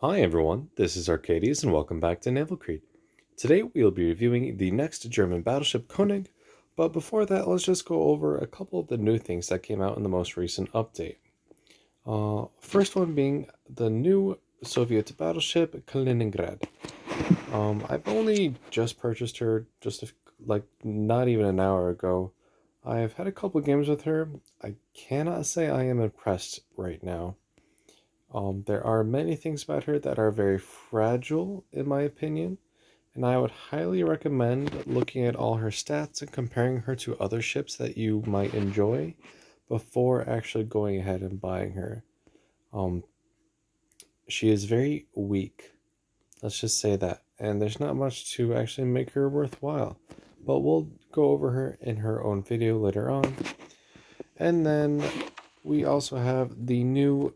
Hi everyone, this is Arcadius and welcome back to Naval Creed. Today we'll be reviewing the next German battleship König, but before that let's just go over a couple of the new things that came out in the most recent update. First one being the new Soviet battleship Kaliningrad. I've only just purchased her like not even an hour ago. I've had a couple games with her. I cannot say I am impressed right now. There are many things about her that are very fragile, in my opinion, and I would highly recommend looking at all her stats and comparing her to other ships that you might enjoy before actually going ahead and buying her. Um, she is very weak, let's just say that, and there's not much to actually make her worthwhile, but we'll go over her in her own video later on. And then we also have the new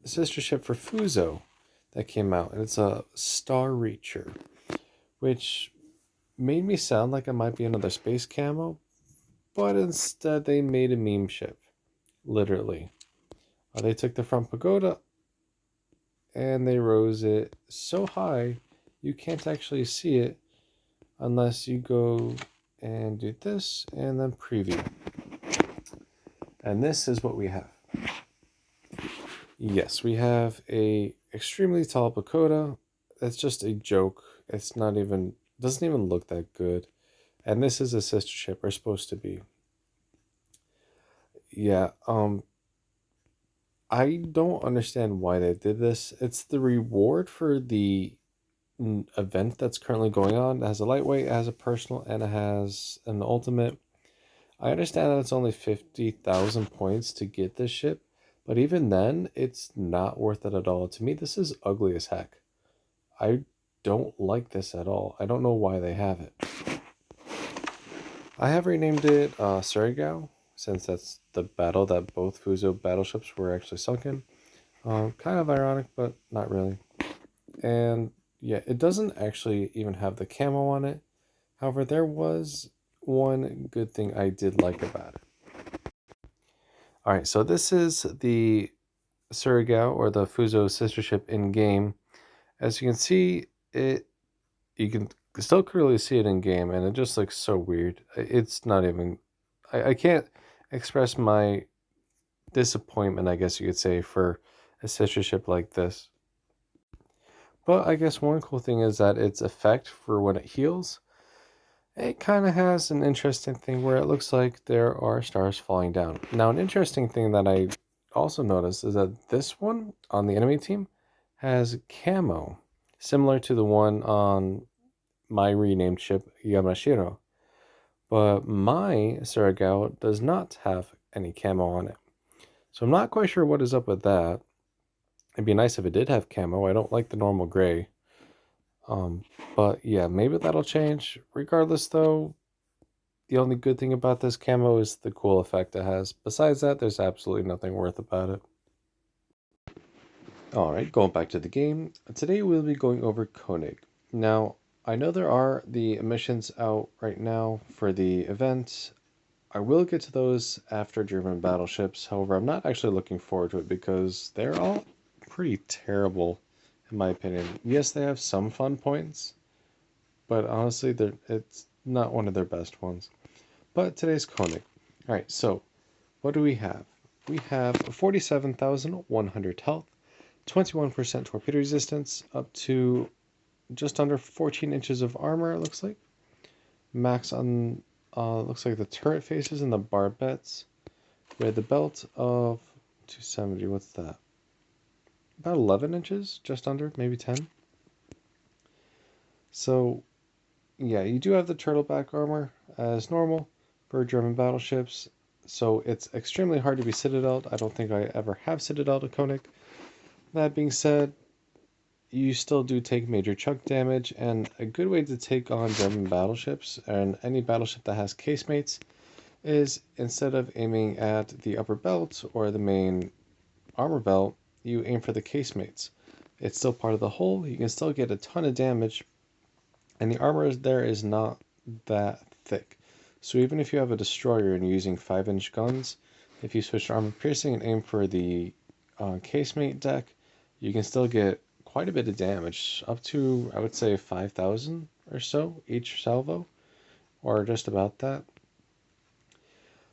sister ship for Fuso that came out, and it's a Star Reacher, which made me sound like it might be another space camo, but instead they made a meme ship, literally. They took the front pagoda and they rose it so high you can't actually see it unless you go and do this and then preview. And this is what we have. Yes, we have a extremely tall pagoda. That's just a joke. It's not even doesn't even look that good. And this is a sister ship, or supposed to be. Yeah, I don't understand why they did this. It's the reward for the event that's currently going on. It has a lightweight, it has a personal, and it has an ultimate. I understand that it's only 50,000 points to get this ship, but even then, it's not worth it at all. To me, this is ugly as heck. I don't like this at all. I don't know why they have it. I have renamed it Surigao, since that's the battle that both Fuso battleships were actually sunk in. Kind of ironic, but not really. And yeah, it doesn't actually even have the camo on it. However, there was one good thing I did like about it. Alright, so this is the Surigao, or the Fuso sister ship in game. As you can see, you can still clearly see it in game, and it just looks so weird. It's not even. I can't express my disappointment, I guess you could say, for a sister ship like this. But I guess one cool thing is that its effect for when it heals, it kind of has an interesting thing where it looks like there are stars falling down. Now, an interesting thing that I also noticed is that this one on the enemy team has camo, similar to the one on my renamed ship, Yamashiro. But my Surigao does not have any camo on it. So I'm not quite sure what is up with that. It'd be nice if it did have camo. I don't like the normal gray. Um, but yeah, maybe that'll change. Regardless, though, the only good thing about this camo is the cool effect it has. Besides that, there's absolutely nothing worth about it. Alright, going back to the game. Today we'll be going over König. Now, I know there are the missions out right now for the event. I will get to those after German battleships. However, I'm not actually looking forward to it because they're all pretty terrible, in my opinion. Yes, they have some fun points, but honestly, it's not one of their best ones. But today's König. Alright, so what do we have? We have 47,100 health, 21% torpedo resistance, up to just under 14 inches of armor, it looks like. Max on, looks like the turret faces and the barbettes. We had the belt of 270, what's that? About 11 inches, just under, maybe 10. So, yeah, you do have the turtleback armor as normal for German battleships. So it's extremely hard to be citadeled. I don't think I ever have citadeled a König. That being said, you still do take major chunk damage, and a good way to take on German battleships and any battleship that has casemates is, instead of aiming at the upper belt or the main armor belt, you aim for the casemates. It's still part of the hull, you can still get a ton of damage, and the armor there is not that thick. So even if you have a destroyer and you're using 5-inch guns, if you switch to armor piercing and aim for the casemate deck, you can still get quite a bit of damage, up to, I would say, 5,000 or so each salvo, or just about that.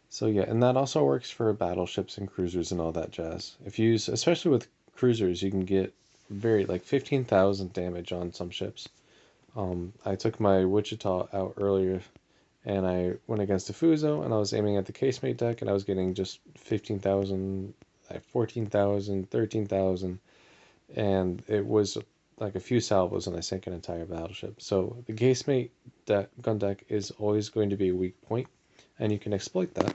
So yeah, and that also works for battleships and cruisers and all that jazz. If you use, especially with cruisers, you can get like 15,000 damage on some ships. I took my Wichita out earlier, and I went against a Fuso, and I was aiming at the casemate deck, and I was getting just 15,000, 14,000, 13,000, and it was like a few salvos, and I sank an entire battleship. So the casemate gun deck is always going to be a weak point, and you can exploit that.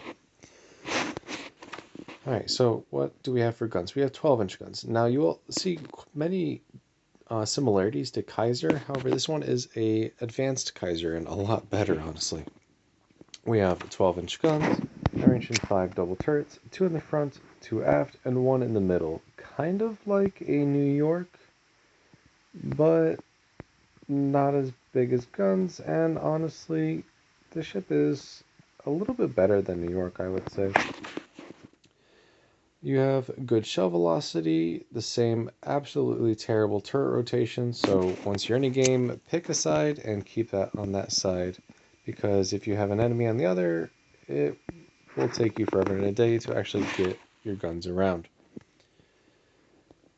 Alright, so what do we have for guns? We have 12-inch guns. Now you will see many similarities to Kaiser. However, this one is a advanced Kaiser and a lot better, honestly. We have 12-inch guns, 4-inch and 5 double turrets, 2 in the front, 2 aft, and 1 in the middle. Kind of like a New York, but not as big as guns, and honestly, the ship is a little bit better than New York, I would say. You have good shell velocity, the same absolutely terrible turret rotation, so once you're in a game, pick a side and keep that on that side, because if you have an enemy on the other, it will take you forever and a day to actually get your guns around.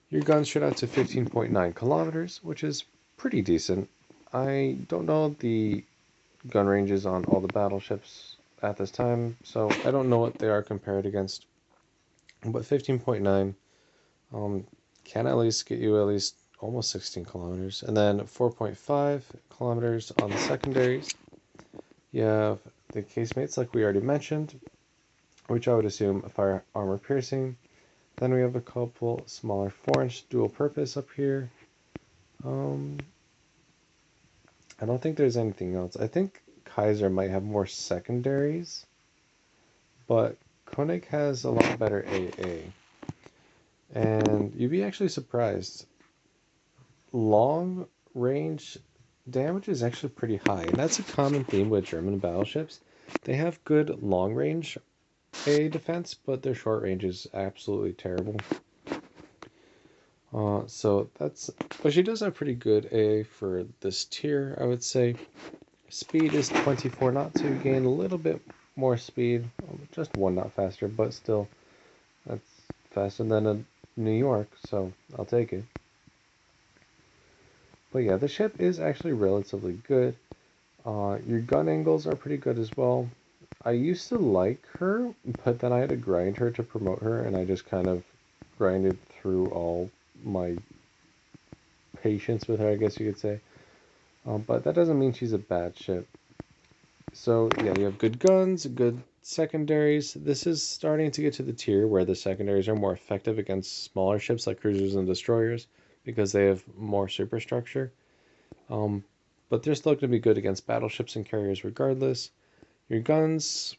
Your guns shoot out to 15.9 kilometers, which is pretty decent. I don't know the gun ranges on all the battleships at this time, so I don't know what they are compared against. But 15.9 can at least get you at least almost 16 kilometers. And then 4.5 kilometers on the secondaries. You have the casemates, like we already mentioned, which I would assume fire armor piercing. Then we have a couple smaller 4-inch dual purpose up here. I don't think there's anything else. I think Kaiser might have more secondaries, but König has a lot better AA. And you'd be actually surprised. Long range damage is actually pretty high, and that's a common theme with German battleships. They have good long range AA defense, but their short range is absolutely terrible. But she does have pretty good AA for this tier, I would say. Speed is 24 knots, so you gain a little bit more speed, just 1 knot faster, but still, that's faster than a New York, so I'll take it. But yeah, the ship is actually relatively good. Your gun angles are pretty good as well. I used to like her, but then I had to grind her to promote her, and I just kind of grinded through all my patience with her, I guess you could say. But that doesn't mean she's a bad ship. So yeah, you have good guns, good secondaries. This is starting to get to the tier where the secondaries are more effective against smaller ships like cruisers and destroyers because they have more superstructure. But they're still going to be good against battleships and carriers regardless. Your guns,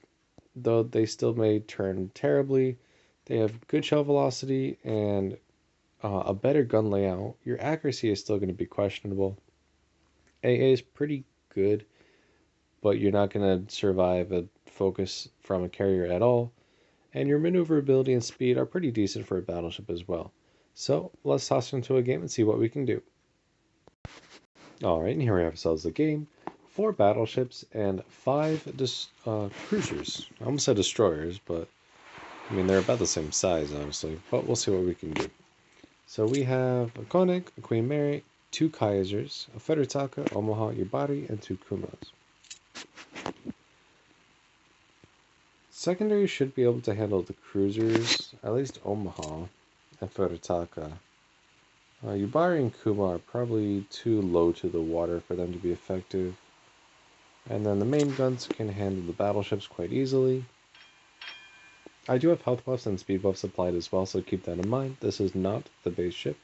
though they still may turn terribly, they have good shell velocity and a better gun layout. Your accuracy is still going to be questionable. AA is pretty good, but you're not going to survive a focus from a carrier at all. And your maneuverability and speed are pretty decent for a battleship as well. So let's toss into a game and see what we can do. Alright, and here we have ourselves a game. 4 battleships and 5 cruisers. I almost said destroyers, but I mean they're about the same size, honestly. But we'll see what we can do. So we have a König, a Queen Mary, 2 Kaisers, a Federtaka, Omaha, Yubari, and 2 Kumas. Secondary should be able to handle the cruisers, at least Omaha and Federtaka. Yubari and Kuma are probably too low to the water for them to be effective. And then the main guns can handle the battleships quite easily. I do have health buffs and speed buffs applied as well, so keep that in mind. This is not the base ship.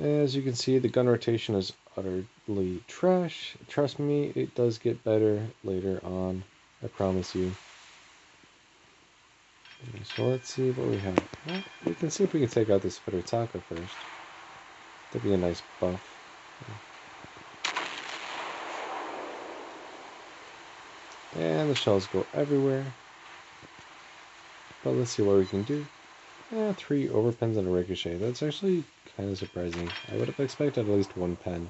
As you can see, the gun rotation is utterly trash. Trust me, it does get better later on. I promise you. So let's see what we have. Well, we can see if we can take out this Federtaka first. That'd be a nice buff. And the shells go everywhere. But let's see what we can do. 3 overpens and a ricochet. That's actually kind of surprising. I would have expected at least 1 pen.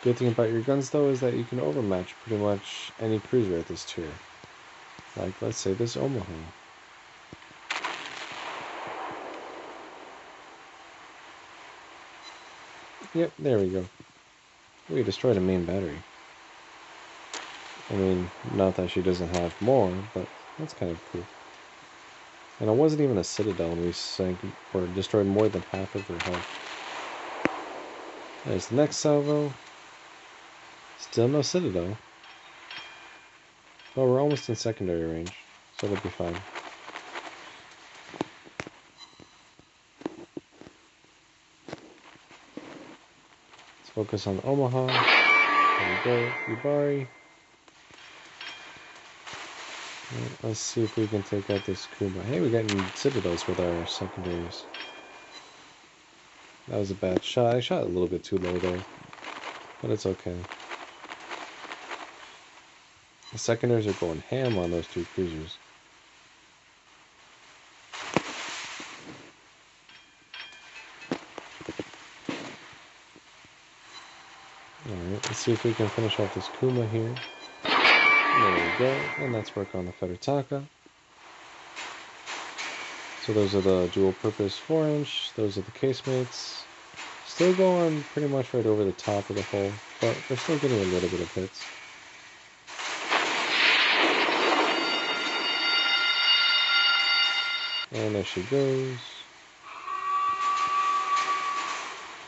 Good thing about your guns, though, is that you can overmatch pretty much any cruiser at this tier. Like, let's say this Omaha. Yep, there we go. We destroyed a main battery. I mean, not that she doesn't have more, but that's kind of cool. And it wasn't even a citadel, and we sank or destroyed more than half of her health. There's the next salvo. Still no citadel. But we're almost in secondary range, so it'll be fine. Let's focus on Omaha. There we go, Yubari. Let's see if we can take out this Kuma. Hey, we're getting citadels with our secondaries. That was a bad shot. I shot a little bit too low there, but it's okay. The secondaries are going ham on those 2 cruisers. Alright, let's see if we can finish off this Kuma here. There we go, and let's work on the Federtaka. So those are the dual purpose 4-inch, those are the casemates. Still going pretty much right over the top of the hull, but they're still getting a little bit of hits. And there she goes.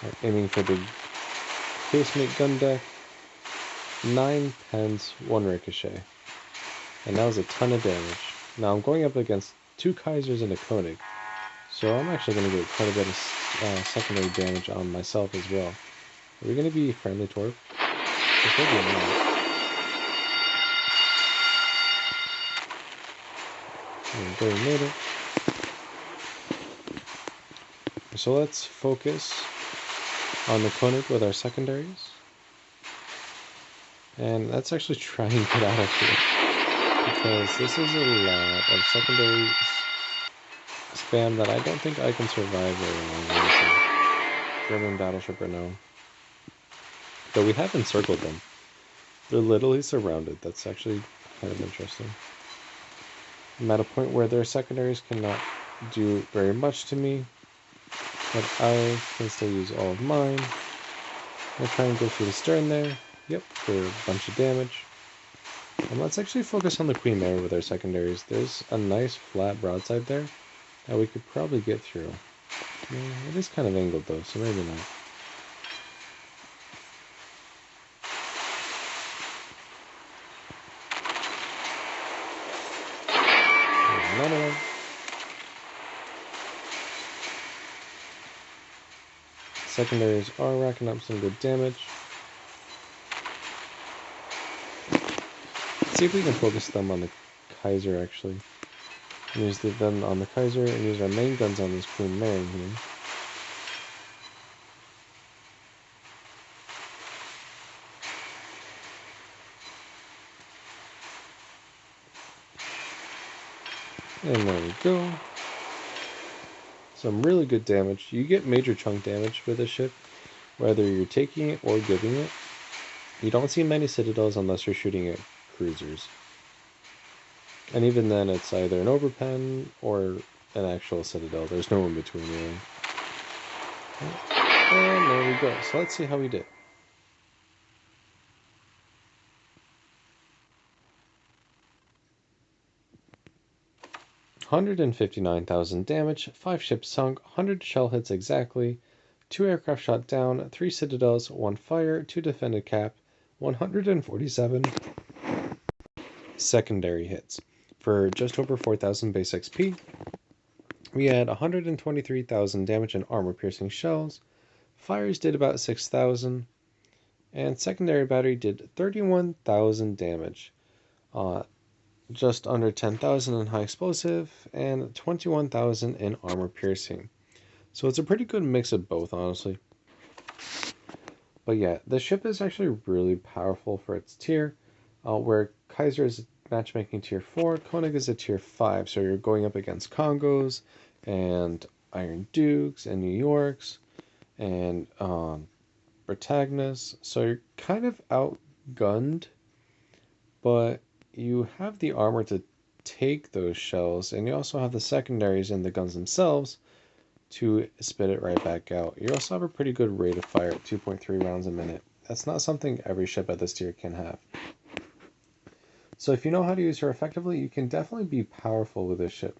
Right, aiming for the casemate gun deck. 9 pens, 1 ricochet. And that was a ton of damage. Now I'm going up against 2 Kaisers and a König. So I'm actually going to get quite a bit of secondary damage on myself as well. Are we going to be friendly torp? Preferably not. There we go, we made it. So let's focus on the König with our secondaries. And let's actually try and get out of here. Because this is a lot of secondary spam that I don't think I can survive very long. German battleship right now. Though we have encircled them. They're literally surrounded. That's actually kind of interesting. I'm at a point where their secondaries cannot do very much to me. But I can still use all of mine. I'll try and go through the stern there. Yep, for a bunch of damage. And let's actually focus on the Queen Mary with our secondaries. There's a nice flat broadside there that we could probably get through. It is kind of angled though, so maybe not. There's another one. Secondaries are racking up some good damage. Let's see if we can focus them on the Kaiser actually. And use them on the Kaiser and use our main guns on this Queen Mary here. And there we go. Some really good damage. You get major chunk damage with this ship, whether you're taking it or giving it. You don't see many citadels unless you're shooting at cruisers. And even then, it's either an overpen or an actual citadel. There's no in between really. And there we go. So let's see how we did. $159,000 damage, 5 ships sunk, 100 shell hits exactly, 2 aircraft shot down, 3 citadels, 1 fire, 2 defended cap, 147 secondary hits. For just over 4,000 base XP, we had 123,000 damage in armor-piercing shells, fires did about 6,000, and secondary battery did 31,000 damage. Just under 10,000 in high explosive, and 21,000 in armor piercing. So it's a pretty good mix of both, honestly. But yeah, the ship is actually really powerful for its tier, where Kaiser is matchmaking tier 4. König is a tier 5, so you're going up against Congos and Iron Dukes and New Yorks and Protagonists. So you're kind of outgunned, but you have the armor to take those shells, and you also have the secondaries and the guns themselves to spit it right back out. You also have a pretty good rate of fire at 2.3 rounds a minute. That's not something every ship at this tier can have. So if you know how to use her effectively, you can definitely be powerful with this ship.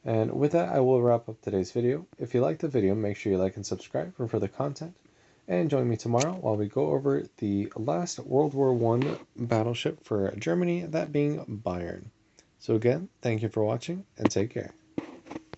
And with that, I will wrap up today's video. If you liked the video, make sure you like and subscribe for further content. And join me tomorrow while we go over the last World War I battleship for Germany, that being Bayern. So again, thank you for watching and take care.